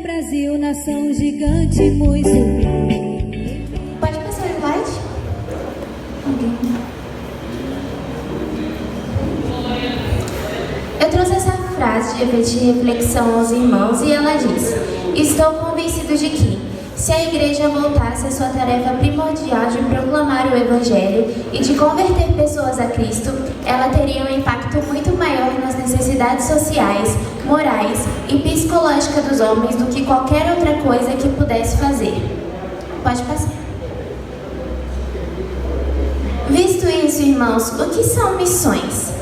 Brasil, nação gigante, muito bem. Pode passar o slide? Eu trouxe essa frase de reflexão aos irmãos e ela diz: estou convencido de que, se a igreja voltasse à sua tarefa primordial de proclamar o Evangelho e de converter pessoas a Cristo, ela teria um impacto muito maior nas necessidades sociais, morais e psicológicas dos homens do que qualquer outra coisa que pudesse fazer. Pode passar. Visto isso, irmãos, o que são missões?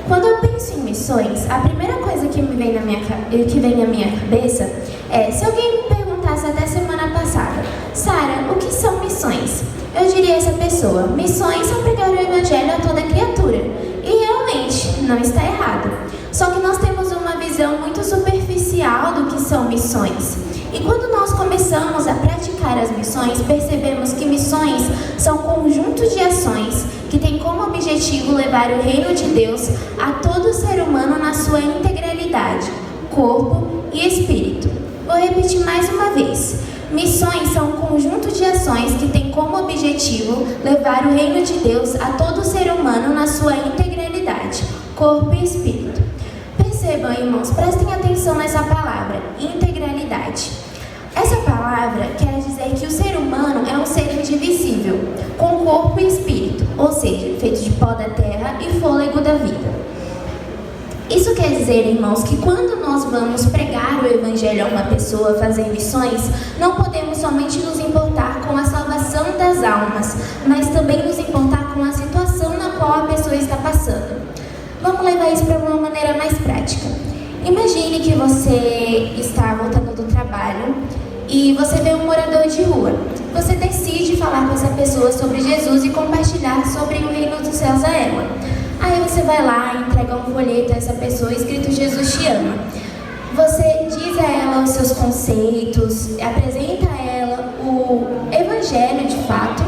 Quando eu penso em missões, a primeira coisa que vem na minha cabeça é: se alguém me perguntasse até semana passada, Sara, o que são missões? Eu diria a essa pessoa: missões são pregar o Evangelho a toda criatura. E realmente, não está errado. Só que nós temos uma visão muito superficial do que são missões. E quando nós começamos a praticar as missões, percebemos que missões são conjuntos de ações que têm como objetivo levar o reino de Deus a todo ser humano na sua integralidade, corpo e espírito. Vou repetir mais uma vez. Missões são um conjunto de ações que têm como objetivo levar o reino de Deus a todo ser humano na sua integralidade, corpo e espírito. Percebam, irmãos, prestem atenção nessa palavra, integralidade. Essa palavra quer dizer que o ser humano é um ser indivisível, com corpo e espírito, ou seja, feito de pó da terra e fôlego da vida. Isso quer dizer, irmãos, que quando nós vamos pregar o Evangelho a uma pessoa, fazer missões, não podemos somente nos importar com a salvação das almas, mas também nos importar com a situação na qual a pessoa está passando. Vamos levar isso para uma maneira mais prática. Imagine que você está voltando do trabalho e você vê um morador de rua. Você decide falar com essa pessoa sobre Jesus e compartilhar sobre o reino dos céus a ela. Aí você vai lá e entrega um folheto a essa pessoa escrito "Jesus te ama". Você diz a ela os seus conceitos, apresenta a ela o Evangelho de fato.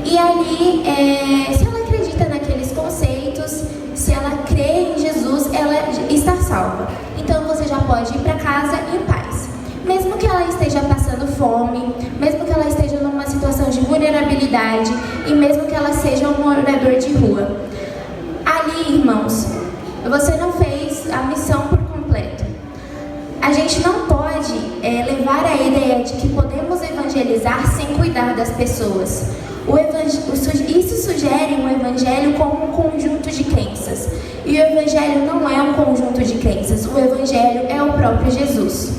E ali, se ela acredita naqueles conceitos, se ela crê em Jesus, ela está salva. Então você já pode ir para casa em paz. Mesmo que ela esteja passando fome, mesmo que ela esteja numa situação de vulnerabilidade e mesmo que ela seja um morador de rua. Ali, irmãos, você não fez a missão por completo. A gente não pode levar a ideia de que podemos evangelizar sem cuidar das pessoas. Isso sugere um evangelho como um conjunto de crenças. E o evangelho não é um conjunto de crenças. O evangelho é o próprio Jesus.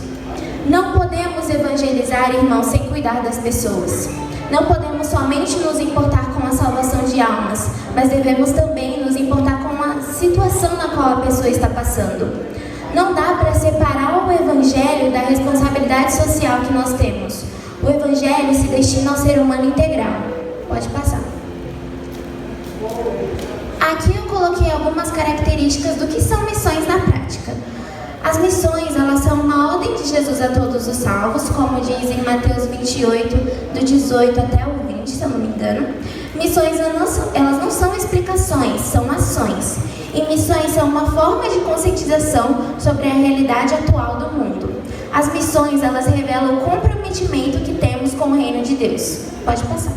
Não podemos evangelizar, irmãos, sem cuidar das pessoas. Não podemos somente nos importar com a salvação de almas, mas devemos também nos importar com a situação na qual a pessoa está passando. Não dá para separar o Evangelho da responsabilidade social que nós temos. O Evangelho se destina ao ser humano integral. Pode passar. Aqui eu coloquei algumas características do que são missões na prática. As missões, elas são uma ordem de Jesus a todos os salvos, como diz em Mateus 28, do 18 até o 20, se eu não me engano. Missões, elas não são explicações, são ações. E missões são uma forma de conscientização sobre a realidade atual do mundo. As missões, elas revelam o comprometimento que temos com o reino de Deus. Pode passar.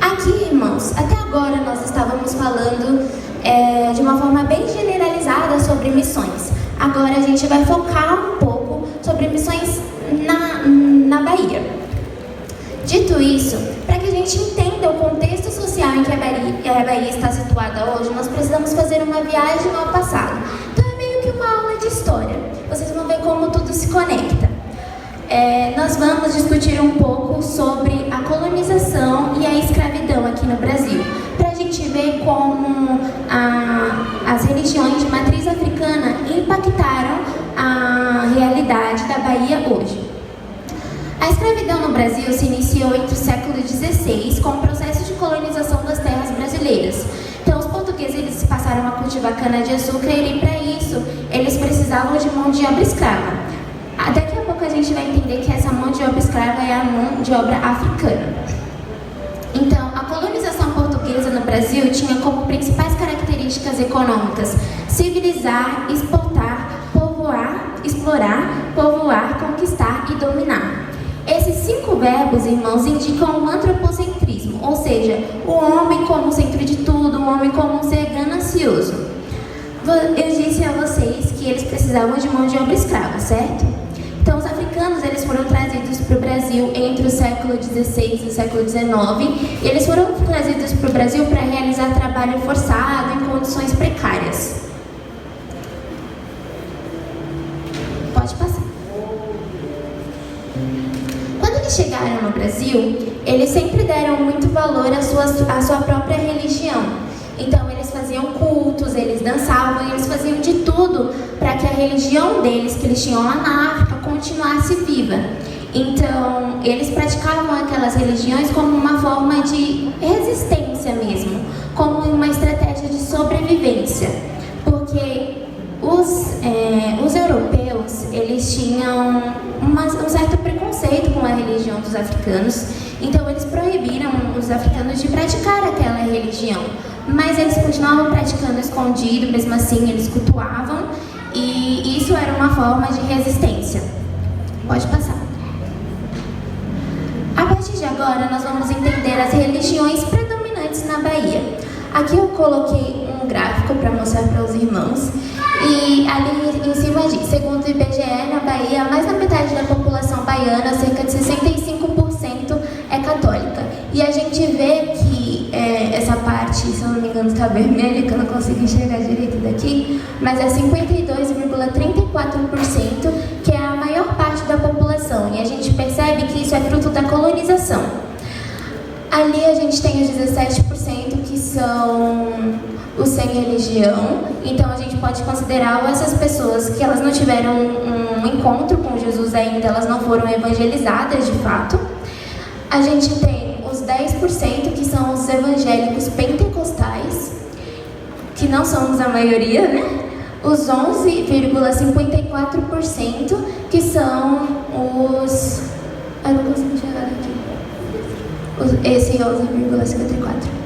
Aqui, irmãos, até agora nós estávamos falando de uma forma bem generalizada sobre missões. Agora a gente vai focar um pouco sobre missões na Bahia. Dito isso, para que a gente entenda o contexto social em que a Bahia está situada hoje, nós precisamos fazer uma viagem ao passado. Então é meio que uma aula de história. Vocês vão ver como tudo se conecta. Nós vamos discutir um pouco sobre a colonização e a escravidão aqui no Brasil, para a gente ver como as religiões de matriz africana impactaram a realidade da Bahia hoje. A escravidão no Brasil se iniciou entre o século XVI com o processo de colonização das terras brasileiras. Então os portugueses eles passaram a cultivar cana-de-açúcar e para isso eles precisavam de mão de obra escrava. Daqui a pouco a gente vai entender que essa mão de obra escrava é a mão de obra africana. Então, a colonização portuguesa no Brasil tinha como principais características econômicas civilizar, exportar, povoar, explorar explorar, povoar, conquistar e dominar. Esses 5 verbos, irmãos, indicam o antropocentrismo, ou seja, o homem como centro de tudo, o homem como um ser ganancioso. Eu disse a vocês que eles precisavam de mão de obra escrava, certo? Então, os africanos eles foram trazidos para o Brasil entre o século XVI e o século XIX, e eles foram trazidos para o Brasil para realizar trabalho forçado em condições precárias. Pode passar. Quando eles chegaram no Brasil, eles sempre deram muito valor à sua própria religião. Então, eles faziam cultos, eles dançavam, eles faziam de tudo para que a religião deles, que eles tinham lá na África, continuasse viva. Então, eles praticavam aquelas religiões como uma forma de resistência mesmo, como uma estratégia de sobrevivência. Porque os europeus, eles tinham um certo preconceito com a religião dos africanos, então eles proibiram os africanos de praticar aquela religião. Mas eles continuavam praticando escondido, mesmo assim eles cultuavam, e isso era uma forma de resistência. Pode passar. A partir de agora, nós vamos entender as religiões predominantes na Bahia. Aqui eu coloquei um gráfico para mostrar para os irmãos, e ali em cima diz, segundo o IBGE, na Bahia, mais da metade da população baiana, cerca de 65%, é católica. E a gente vê que essa parte, se eu não me engano, está vermelha, que eu não consigo enxergar direito daqui, mas é 52,34%, que é a maior parte da população. E a gente percebe que isso é fruto da colonização. Ali a gente tem os 17% que são os sem religião. Então a gente pode considerar essas pessoas que elas não tiveram um encontro com Jesus ainda, elas não foram evangelizadas de fato. A gente tem os 10% que são os evangélicos pentecostais, que não somos a maioria, né? Os 11,54% que são os... Eu não consigo enxergar aqui. Esse 11,54%.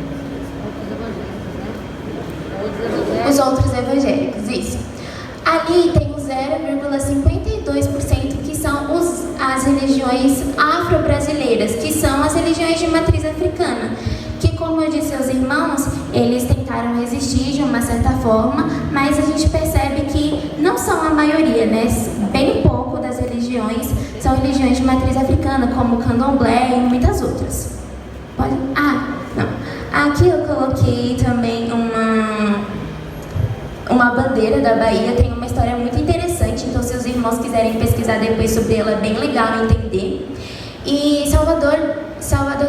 Os outros evangélicos, isso. Ali tem o 0,52% que são as religiões afro-brasileiras, que são as religiões de matriz africana, que, como eu disse aos irmãos, eles tentaram resistir de uma certa forma, mas a gente percebe que não são a maioria, né? Bem pouco das religiões são religiões de matriz africana, como o candomblé e muitas outras. Pode? Ah, não. Aqui eu coloquei também uma bandeira da Bahia, tem uma história muito interessante, então se os irmãos quiserem pesquisar depois sobre ela, é bem legal entender. E Salvador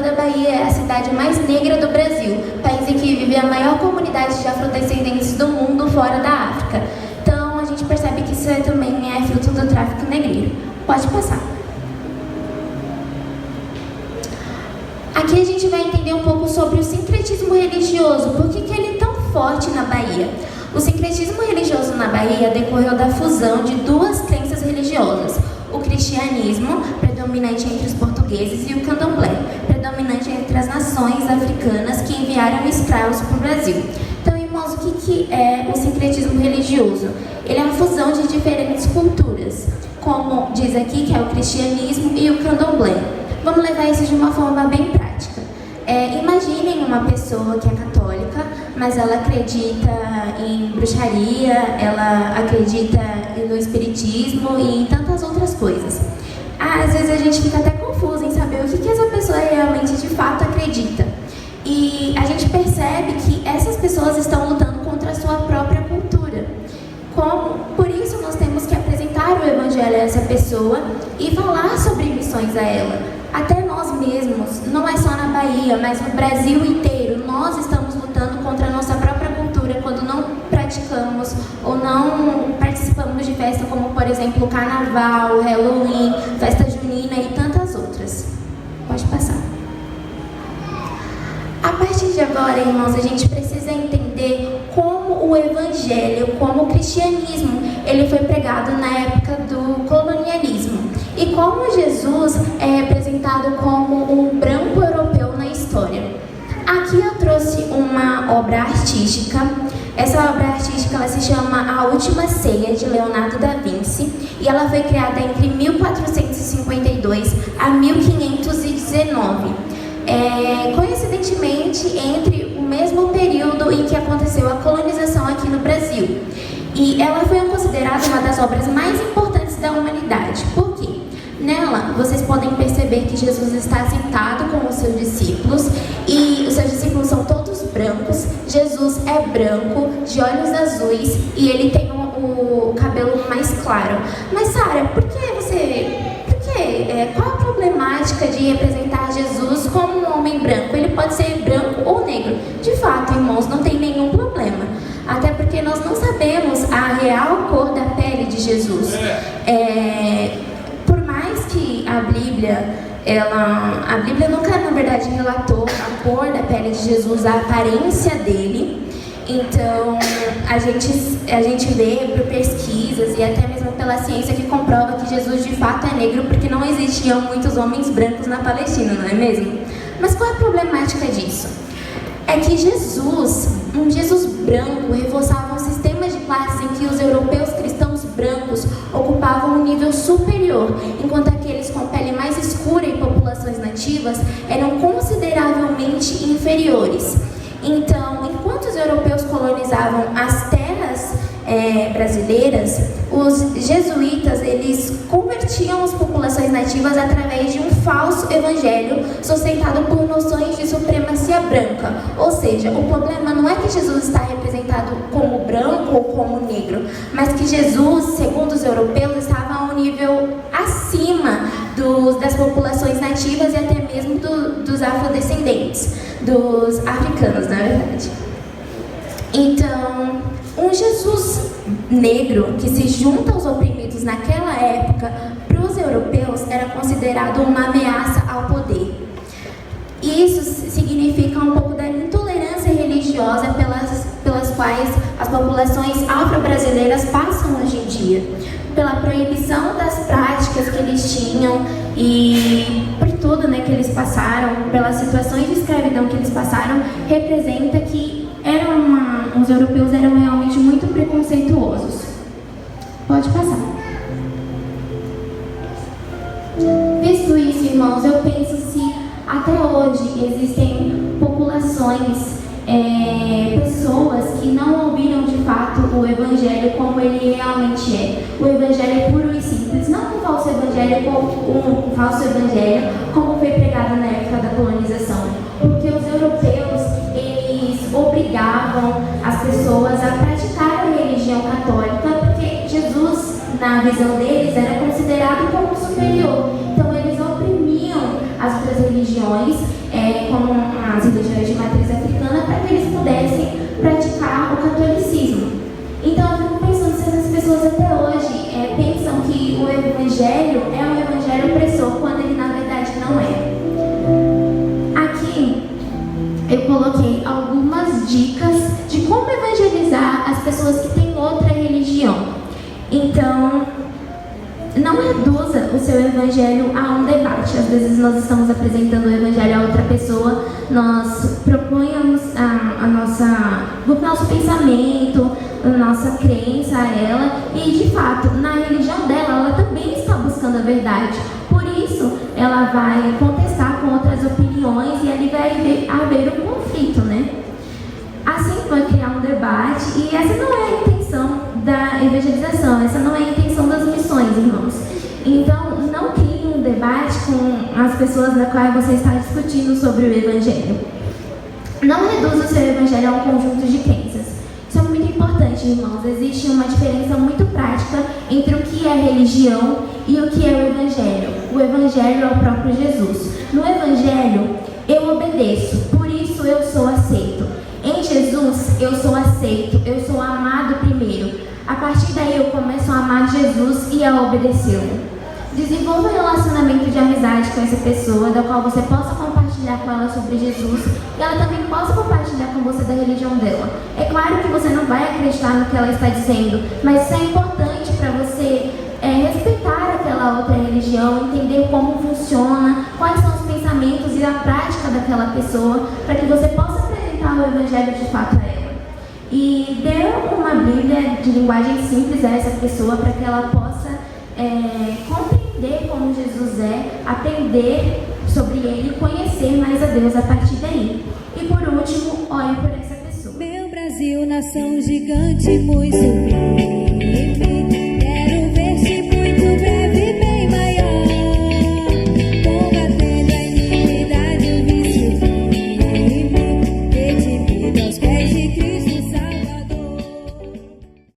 da Bahia é a cidade mais negra do Brasil, país em que vive a maior comunidade de afrodescendentes do mundo fora da África. Então a gente percebe que isso também é fruto do tráfico negreiro. Pode passar. Aqui a gente vai entender um pouco sobre o sincretismo religioso, por que ele é tão forte na Bahia. O sincretismo religioso na Bahia decorreu da fusão de duas crenças religiosas, o cristianismo, predominante entre os portugueses, e o candomblé, predominante entre as nações africanas que enviaram escravos para o Brasil. Então, irmãos, o que é o sincretismo religioso? Ele é a fusão de diferentes culturas, como diz aqui, que é o cristianismo e o candomblé. Vamos levar isso de uma forma bem prática. Imaginem uma pessoa que é católica, mas ela acredita em bruxaria, ela acredita no espiritismo e em tantas outras coisas. Às vezes a gente fica até confuso em saber o que essa pessoa realmente de fato acredita. E a gente percebe que essas pessoas estão lutando contra a sua própria cultura. Por isso nós temos que apresentar o evangelho a essa pessoa e falar sobre missões a ela. Até nós mesmos, não é só na Bahia, mas no Brasil inteiro, nós estamos lutando contra a nossa própria cultura quando não praticamos ou não participamos de festa como, por exemplo, o Carnaval, Halloween, festa junina e tantas outras. Pode passar. A partir de agora, irmãos, a gente precisa entender como o evangelho, como o cristianismo, ele foi pregado na época do colonialismo. E como Jesus é representado como um branco europeu na história. Aqui eu trouxe uma obra artística. Essa obra artística ela se chama A Última Ceia, de Leonardo da Vinci, e ela foi criada entre 1452 a 1519. Coincidentemente, entre o mesmo período em que aconteceu a colonização aqui no Brasil. E ela foi considerada uma das obras mais importantes da humanidade. Por quê? Nela, vocês podem perceber que Jesus está sentado com os seus discípulos, e os seus discípulos são todos brancos. Jesus é branco, de olhos azuis, e ele tem o cabelo mais claro. Mas, Sara, qual a problemática de representar Jesus como um homem branco? Ele pode ser branco ou negro. De fato, irmãos, não tem nenhum problema. Até porque nós não sabemos a real cor da pele de Jesus. Por mais que a Bíblia nunca, na verdade, relatou a cor da pele de Jesus, a aparência dele. Então, a gente vê por pesquisas e até mesmo pela ciência que comprova que Jesus de fato é negro, porque não existiam muitos homens brancos na Palestina, não é mesmo? Mas qual é a problemática disso? É que um Jesus branco, reforçava um sistema de classes em que os europeus cristãos brancos ocupavam um nível superior, enquanto aqueles com pele mais escura e populações nativas eram consideravelmente inferiores. Então, enquanto os europeus colonizavam as terras brasileiras, os jesuítas, eles convertiam as populações nativas através de um falso evangelho sustentado por noções de supremacia branca. Ou seja, o problema não é que Jesus está representado como branco ou como negro, mas que Jesus, segundo os europeus, estava a um nível acima das populações nativas e até mesmo dos afrodescendentes, dos africanos, na verdade. Então, um Jesus negro que se junta aos oprimidos naquela época, para os europeus, era considerado uma ameaça ao poder. E isso significa um pouco da intolerância religiosa pelas quais as populações afro-brasileiras passam hoje em dia. Pela proibição das práticas que eles tinham e por tudo, que eles passaram, pelas situações de escravidão que eles passaram, representa que os europeus eram realmente muito preconceituosos. Pode passar. Visto isso, irmãos, eu penso se até hoje existem populações, pessoas que não ouviram de fato o Evangelho como ele realmente é. O Evangelho é puro e simples, não um falso evangelho como foi pregado na época da colonização. Porque os europeus, eles obrigavam as pessoas a praticar a religião católica, porque Jesus, na visão deles, era considerado como superior. Então eles oprimiam as outras religiões, como as religiões de matriz africana, para que eles pudessem praticar o catolicismo. Então eu fico pensando se essas pessoas até hoje pensam que o Evangelho é um Evangelho opressor, quando ele na verdade não é. Aqui eu coloquei algumas dicas de como evangelizar as pessoas que têm outra religião. Então, não reduza o seu evangelho a um debate. Às vezes nós estamos apresentando o evangelho a outra pessoa, nós proponhamos o nosso pensamento, a nossa crença a ela, e de fato, na religião dela, ela também está buscando a verdade. Por isso, ela vai contestar com outras opiniões e ali vai haver um conflito, Assim vai criar um debate, e essa não é a intenção da evangelização, essa não é a intenção das missões, irmãos. Então, não crie um debate com as pessoas na qual você está discutindo sobre o Evangelho. Não reduza o seu Evangelho a um conjunto de crenças. Isso é muito importante, irmãos. Existe uma diferença muito prática entre o que é religião e o que é o Evangelho. O Evangelho é o próprio Jesus. No Evangelho, eu obedeço, por isso eu sou aceito. Em Jesus, eu sou aceito, eu sou amado primeiro. A partir daí, eu começo a amar Jesus e a obedecê-lo. Desenvolva um relacionamento de amizade com essa pessoa, da qual você possa compartilhar com ela sobre Jesus e ela também possa compartilhar com você da religião dela. É claro que você não vai acreditar no que ela está dizendo, mas isso é importante para você respeitar aquela outra religião, entender como funciona, quais são os pensamentos e a prática daquela pessoa, para que você possa apresentar o Evangelho de fato a ela. e dê uma Bíblia de linguagem simples a essa pessoa para que ela possa compreender como Jesus é, aprender sobre ele e conhecer mais a Deus a partir daí. E por último, ore por essa pessoa. Meu Brasil, nação gigante, muito sublime.